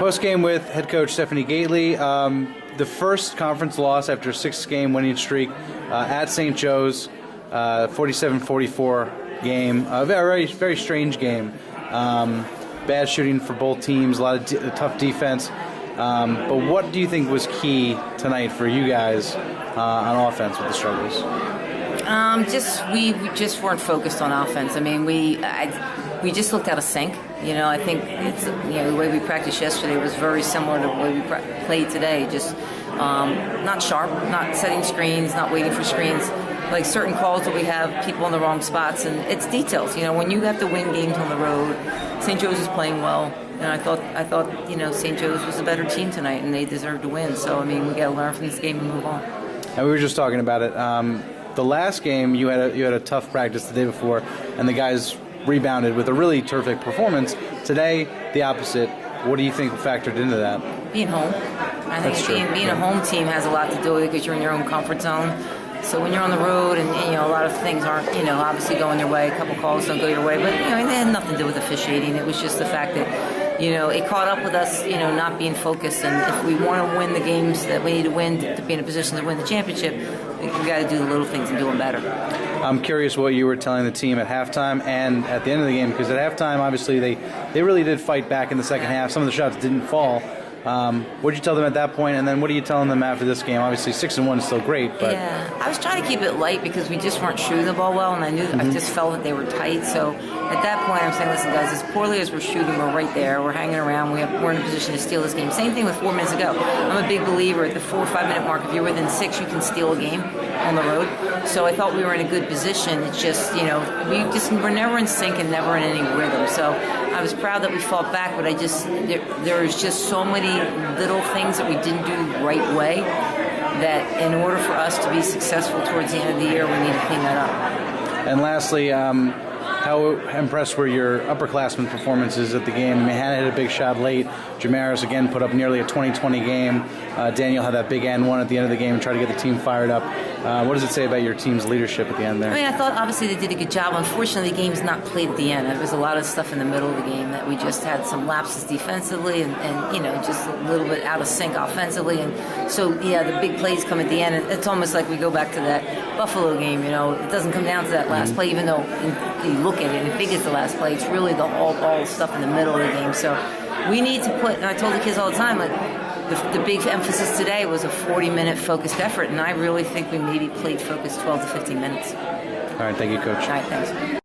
Postgame with head coach Stephanie Gaitley. The first conference loss after a 6-game winning streak at St. Joe's, 47-44 game. A very, very strange game. Bad shooting for both teams, a lot of tough defense. But what do you think was key tonight for you guys on offense with the struggles? We just weren't focused on offense. I mean, we just looked out of sync. I think it's the way we practiced yesterday was very similar to the way we played today. Just not sharp, not setting screens, not waiting for screens. Like certain calls that we have people in the wrong spots, and it's details. When you have to win games on the road, St. Joe's is playing well, and I thought St. Joe's was a better team tonight, and they deserved to win. So we got to learn from this game and move on. And we were just talking about it. The last game you had a tough practice the day before, and the guys rebounded with a really terrific performance. Today, the opposite. What do you think factored into that? Being home. I think being a home team has a lot to do with it because you're in your own comfort zone. So when you're on the road and a lot of things aren't obviously going your way, a couple calls don't go your way, but they had nothing to do with officiating. It was just the fact that it caught up with us, not being focused. And if we want to win the games that we need to win to be in a position to win the championship, we got to do the little things and do them better. I'm curious what you were telling the team at halftime and at the end of the game, because at halftime, obviously, they really did fight back in the second half. Some of the shots didn't fall. What did you tell them at that point, and then what are you telling them after this game? Obviously, 6-1 is still great, but yeah, I was trying to keep it light because we just weren't shooting the ball well, and I just felt that they were tight. So at that point, I'm saying, listen, guys, as poorly as we're shooting, we're right there. We're hanging around. We're in a position to steal this game. Same thing with 4 minutes ago. I'm a big believer at the 4 or 5 minute mark. If you're within 6, you can steal a game on the road. So I thought we were in a good position. It's just we're never in sync and never in any rhythm. So I was proud that we fought back, but there was just so many little things that we didn't do the right way that in order for us to be successful towards the end of the year, we need to clean that up. And lastly, how impressed were your upperclassmen performances at the game? Hannah hit a big shot late. Jamaris again put up nearly a 20-20 game. Daniel had that big and one at the end of the game and tried to get the team fired up. What does it say about your team's leadership at the end there? I thought obviously they did a good job. Unfortunately, the game's not played at the end. There was a lot of stuff in the middle of the game that we just had some lapses defensively and just a little bit out of sync offensively. And so, the big plays come at the end. It's almost like we go back to that Buffalo game. It doesn't come down to that last play, even though you look at it and think it's the last play. It's really the all stuff in the middle of the game. So we need to put, and I told the kids all the time, the big emphasis today was a 40-minute focused effort, and I really think we maybe played focused 12 to 15 minutes. All right, thank you, Coach. All right, thanks.